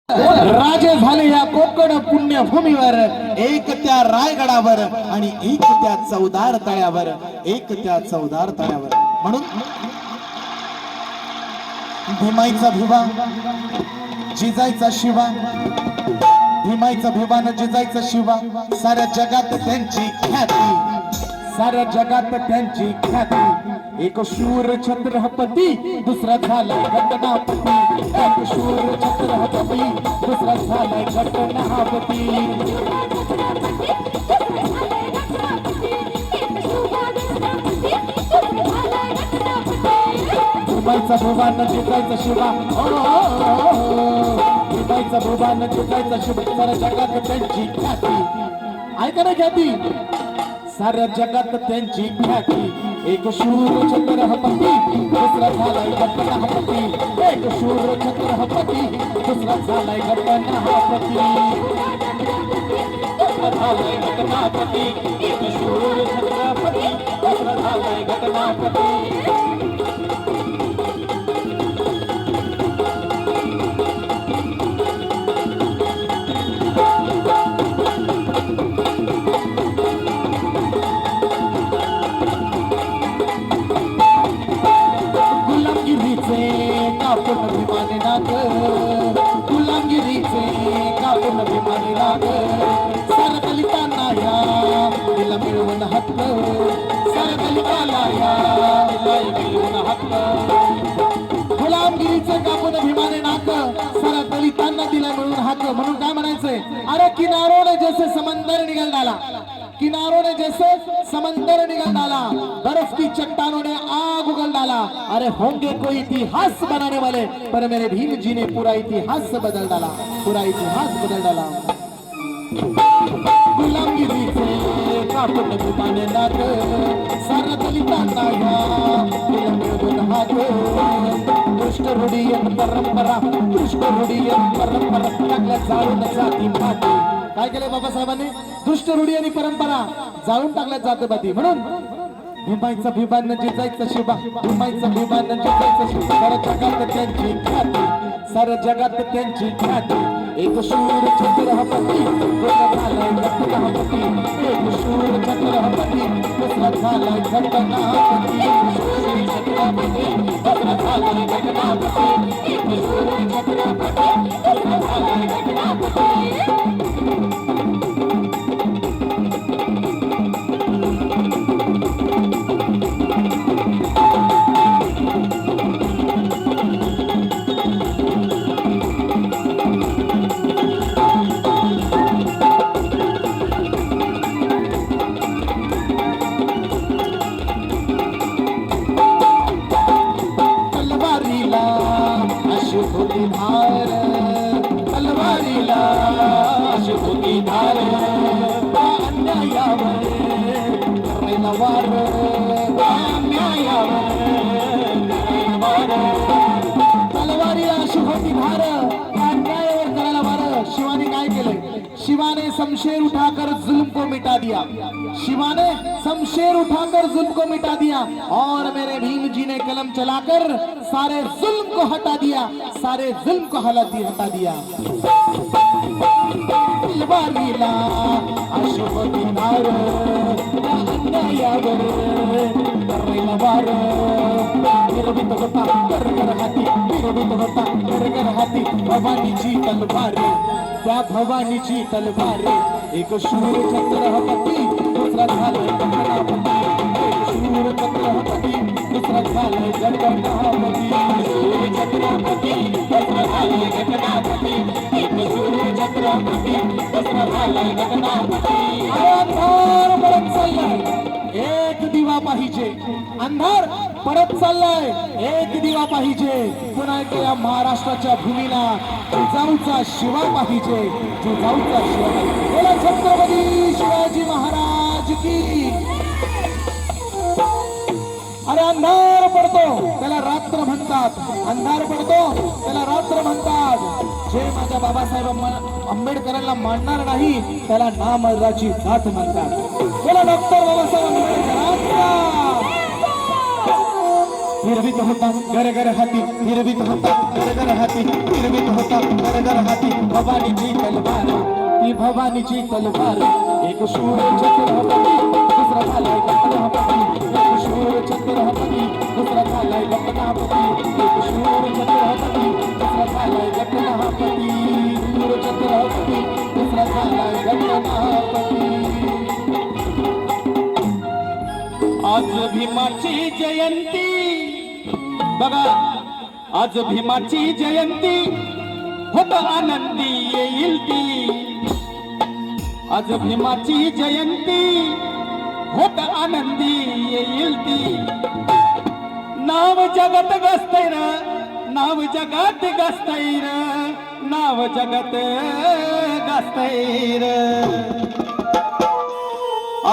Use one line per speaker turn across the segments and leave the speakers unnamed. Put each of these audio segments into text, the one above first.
राजे झाले या कोकण पुण्यभूमीवर, एक त्या रायगडावर आणि एक त्या चौदार तळ्यावर, एक त्या चौदार तळ्यावर. म्हणून भीमाईचा भिवा, जिजाईचा शिवा, भीमाईचा भिवान जिजाईचा शिवा, साऱ्या जगात त्यांची ख्याती, साऱ्या जगात त्यांची ख्याती. एक शूर छत्रपती, दुसरा झाला घटनापती. एक शूर छत्रपती, दुसरा झाला घटनापती. भीमाईचा भुवन जिजाईचा शिवा, भीमाईचा भुवन जिजाईचा शिवा, साऱ्या जगात त्यांची ख्याती. ऐका ना ख्याती, साऱ्या जगात त्यांची ख्याती. एक शूर छत्रपती, दुसरा झालाय घटनापती. एक शूर छत्रपती, दुसरा झालाय घटनापती. दुसरा झालाय घटनापती. एक शूर छत्रपती, दुसरा झालाय घटनापती. कापून भीमाने नाग, गुलामगिरीचे कापून भीमाने नाग. साऱ्या दलितांना या तिला मिळवून हक्क, साऱ्या दलितांना या तिला मिळवून हक्क. गुलामगिरीचे कापून भीमाने नाक, साऱ्या दलितांना दिला मिळवून हक्क. म्हणून काय म्हणायचंय, अरे किनारों ने जैसे समंदर निगल डाला, किनारों ने जैसे समंदर निगल डाला, बर्फ की चट्टानों ने आग उगल डाला. अरे होंगे कोई इतिहास बनाने वाले, पर मेरे भीम जी ने पूरा इतिहास बदल डाला, पूरा इतिहास बदल डाला. गुलामगिरीचे कापून भीमाने नाक, साऱ्या दलितांना या तिला मिळवून हक्क. दुष्ट रूढी परंपरा, दुष्ट रूढी परंपरा, टाकल्या जाळून जाती माती. काय केलंय बाबासाहेबांनी, दुष्ट रूढी आणि परंपरा जाळून टाकल्या जातीपाती. म्हणून भीमाईचा भिवान जिजाईचा शिवा, भीमाईचा भिवान जिजाईचा शिवा, साऱ्या जगात त्यांची ख्याती, साऱ्या जगात त्यांची ख्याती. एक शूर छत्रपती, दुसरा झालाय घटनापती. एक शूर छत्रपती, दुसरा झालाय घटनापती. शूर छत्रपती, दुसरा झालाय घटनापती. एक शूर छत्रपती, दुसरा झालाय घटनापती. धार तलवारीला अशुभूती धार, अन्यायावर करायला वार, अन्यायावर करायला वार. तलवारीला अशुभूती धार, अन्यायावर करायला वार. शिवाने काय केलंय, शिवाने शमशेर उठाकर जुल्म को मिटा दिया, शिवाने शमशेर उठाकर जुल्म को मिटा दिया. और मेरे भीम जी ने कलम चलाकर सारे जुल्म को हटा दिया, सारे जुल्म को हटा दिया. तलवारीला अशुभती धार, अन्यायावर करायला वार. विरोधित होता कर हाती, विरोधित होता कर हाती. भवानीची तलवार, त्या भवानीची तलवार. एक शूर छत्रपती, दुसरा झालाय घटनापती. एक शूर छत्रपती, दुसरा झालाय घटनापती. शूर छत्रपती, दुसरा झालाय घटनापती. एक शूर छत्रपती, दुसरा झालाय घटनापती. अंधार पडत चाललाय, एक दिवा पाहिजे. अंधार पडत चाललाय, एक दिवा पाहिजे. पुन्हा एकदा या महाराष्ट्राच्या भूमीला जिजाऊचा शिवा पाहिजे, जिजाऊचा शिवा पाहिजे. बोला छत्रपती शिवाजी महाराज की. अरे अंधार पडतो त्याला रात्र म्हणतात, अंधार पडतो त्याला रात्र म्हणतात. जे माझ्या बाबासाहेब आंबेडकरांना मानणार नाही त्याला नामर्दाची जात म्हणतात. बोला डॉक्टर बाबासाहेब आंबेडकरांचा. हिरवीत होता घर घर हाती, हिरवीत होता घर घर हाती, हिरवीत होता घर घर हाती. भवानीची तलवार ती भवानीची तलवार एक शूर छत्रपती दुसरा झालाय गणपती एक शूर छत्रपती दुसरा झालाय गणपती एक शूर छत्रपती दुसरा झालाय गणपती शूर छत्रपती दुसरा झालाय गणपती आज भीमाची जयंती बघा आज भीमाची जयंती होत आनंदी येईल ती आज भीमाची जयंती होत आनंदी येईल ती नाव जगत गाजतंय र नाव जगात गाजतंय र नाव जगत गाजतंय र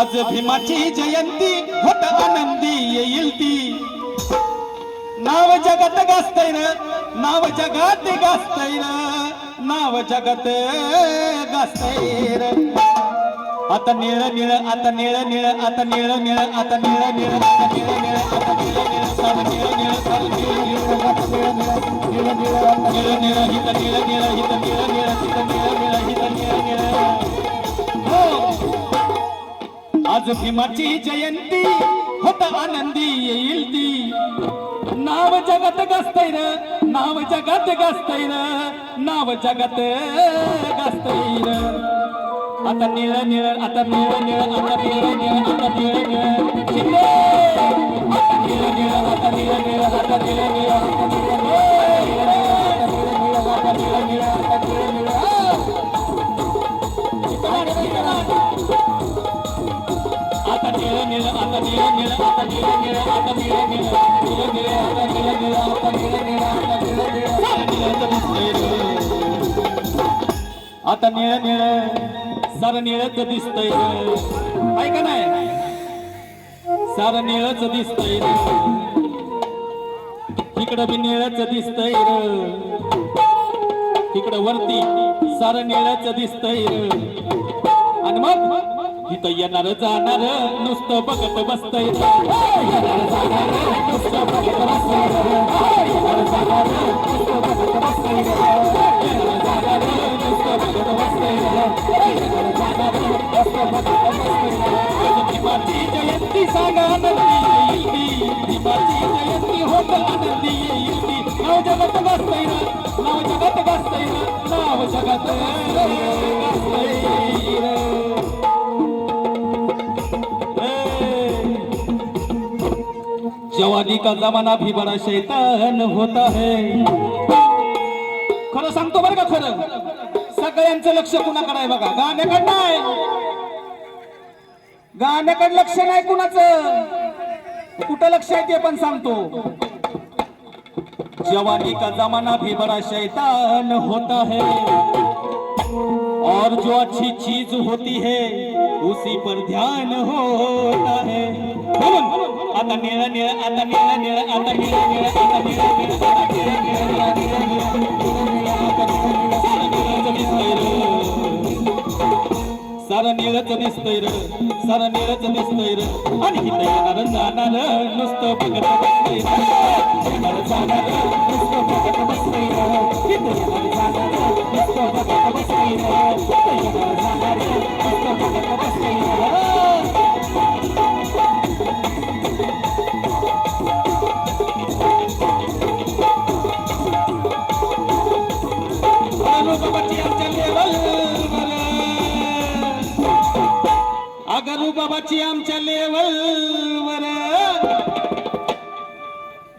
आज भीमाची जयंती होत आनंदी येईल ती नाव जगत गाजतंय र नाव जगात गाजतंय र नाव जगत गाजतंय र आता निळ निळ आता निळ निळ आता निळ निळ आता निळ निळ आता निळ निळ आता निळ निळ सार निळ निळ सार निळ निळ आता निळ निळ निळ निळ आता निळ निळ हित निळ निळ हित निळ निळ हित निळ निळ हित निळ निळ हो आज भीमाची जयंती होत आनंदी येईल ती नाव जगत गाजतंय र नाव जगत गाजतंय र नाव जगत गाजतंय र आता निळ निळ आता निळ निळ आता निळ निळ आता निळ निळ शिंदे आता निळ निळ आता निळ निळ आता निळ निळ आता निळ निळ आता निळ निळ आता निळ निळ आता निळ निळ आता निळ निळ आता निळ निळ आता निळ निळ निळ निळ आता निळ निळ आता निळ निळ आता निळ निळ आता निळ निळ सार निळच दिसतंय आहे का नाही सार निळच दिसतंय इकडं बी निळच दिसतंय इकडं वरती सार निळच दिसतंय आणि मग इथं येणार जाणार नुसतं बघत बसतंय येणार जाणार नुसतं बघत बसतंय येणार जाणार नुसतं बघत बसतंय येणार जाणार नुसतं बघत बसतंय येणार जाणार नुसतं बघत बसतंय भीमाची जयंती सांगा आनंदी येईल ती भीमाची जयंती होत आनंदी येईल ती नाव जगत गाजतंय नाव जगत गाजतंय नाव जगत गाजतंय जवानी का जमाना भी बड़ा शैतान होता है खरं सांगतो बरं का खरं सगळ्यांचं लक्ष कुणाकडे आहे बघा गाण्याकडे नाही गाण्याकडे लक्ष नाही कुणाचं कुठं लक्ष आहे ते पण सांगतो जवानी का जमाना भी बड़ा शैतान होता है और जो अच्छी चीज होती है उसी पर ध्यान होता है आता निळ निळ आता निळ निळ आता निळ निळ आता निळ निळ आता निळ निळ सारं निळच दिसतंय र सारं निळच दिसतंय र आणि इथं येणार जाणार नुसतं बघत बसतंय येणार जाणार नुसतं बघत बसतंय इथं येणार जाणार नुसतं बघत बसतंय येणार जाणार नुसतं बघत बसतंय बाबाची आमच्या लेवलवर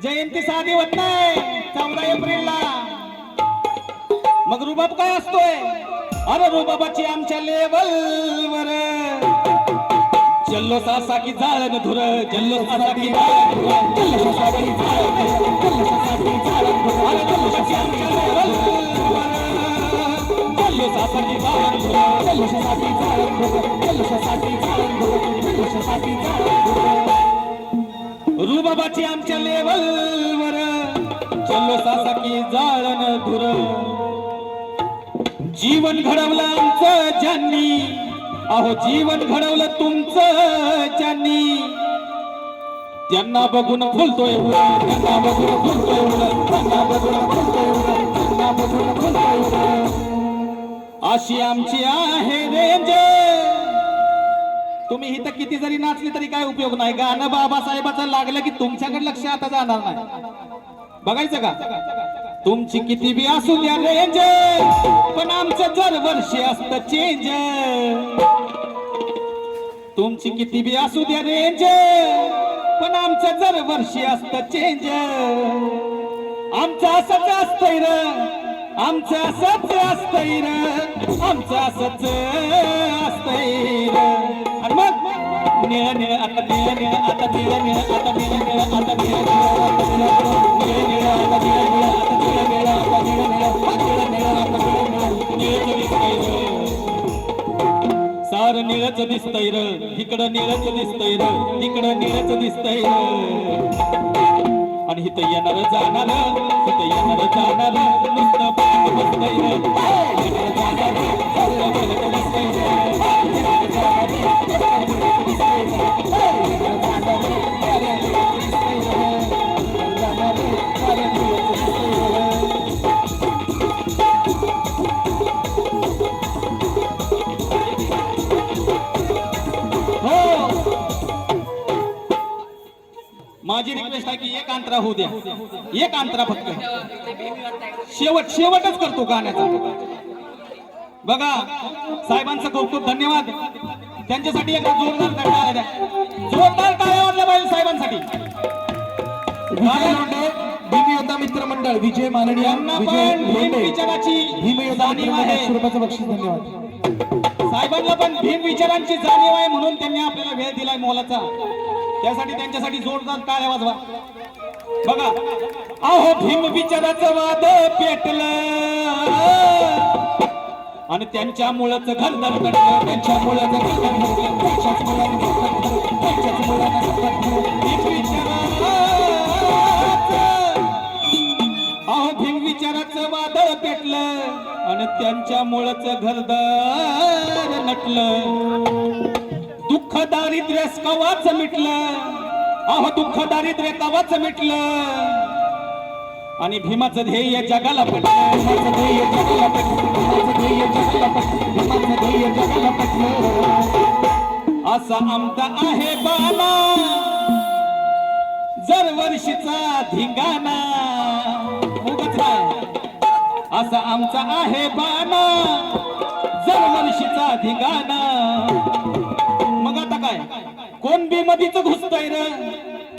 जयंती साधी होत नाही 14 एप्रिलला मग रुबाब काय असतोय अरे रुबाबाची आमच्या लेवलवर जल्लोषासाठी जाळण धुर जल्लोषासाठी जल्लोषासाठी रुबाबाची आमच्या लेवलवर जल्लोषासाठी जाळण धुर जीवन घडवलं आमचं ज्यांनी अहो जीवन घडवलं तुमचं ज्यांनी त्यांना बघून फुलतोय त्यांना बघून फुलतोय त्यांना बघून फुलतोय त्यांना बघून फुलतोय
अशी आमची आहे रेंज. तुम्ही इथं किती जरी नाचले तरी काय उपयोग नाही. गाणं बाबासाहेबाचं लागलं की तुमच्याकडे लक्ष आता जाणार नाही. बघायचं का? तुमची किती बी असू द्या रेंज, पण आमचं जर वर्षी असतं चेंज. तुमची किती बी असू द्या रेंज, पण आमचं जर वर्षी असतं चेंज. आमचं असंच असतंय र, आमचं असंच असतंय र, आमचं असंच असतंय र. आणि मग निळ निळ आता निळ निळ आता निळ निळ आता निळ निळ आता निळ निळ आता निळ निळ आता निळ निळ आता निळ निळ आता निळ निळ निळ निळ आता निळ निळ निळच दिसतंय र. सार निळच दिसतंय र, इकडं निळच दिसतंय र, इकडं निळच दिसतंय र. आणि इथं येणार जाणार, इथं येणार जाणार नुसतं बघत बसतंय र. येणार जाणार सगळं बघत बसतंय र. येणार जाणार सगळं बघत बसतंय र. येणार जाणार सगळं बघत बसतंय र. येणार जाणार सगळं बघत बसतंय र. माझी रिक्वेस्ट आहे की एक अंतरा होऊ द्या, एक अंतरा फक्त. शेवटच करतो गाण्याचा. बघा साहेबांचं खूप खूप धन्यवाद. त्यांच्यासाठी एक जोरदार टाळ्या द्या, जोरदार टाळ्या वाजल्या पाहिजे साहेबांसाठी.
भीमयोद्धा मित्र मंडळ विजय माननीय
यांना पण भीम विचाराची जाणीव आहे.
स्वरूपाचं बक्षीस. धन्यवाद
साहेबांना पण भीम विचारांची जाणीव आहे म्हणून त्यांनी आपल्याला वेळ दिलाय मोलाचा. त्यासाठी त्यांच्यासाठी जोरदार टाळ्या वाजवा. बघा अहो भीम विचाराचं वाद पेटलं आणि त्यांच्या मुळाच घर दरकडलं. त्यांच्या मुळाचं घर दरकडलं, त्यांच्याच मुळानं, त्यांच्याच मुळानं भीम विचाराचं, अहो भीम विचाराचं वादळ पेटलं आणि त्यांच्या मुळाचं घरदार नटलं. दुःख दारिद्र्य कवाच मिटलं, अहो दुःख दारिद्र्य कवाच मिटलं आणि भीमाचं ध्येय जगाला पटलं. भीमाचं ध्येय जगाला पटलं, भीमाचं ध्येय जगाला पटलं, भीमाचं ध्येय जगाला पटलं. असा आमचा आहे बाणा जर वर्षीचा धिंगाणा. उगाच आहे. असा आमचा आहे बाणा जर वर्षीचा धिंगाणा. मग आता काय कोण बी मधीच घुसतय र,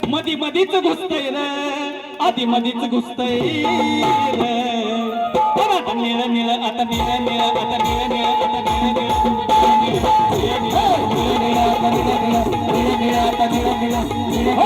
मधी मधीच घुसतय र, आधी मधीच घुसतय र. आता निळ निळ आता निळ निळ आता निळ निळ आता निळ निळ निळ निळ निळ निळ आता निळ निळ निळ निळ आता निळ निळ.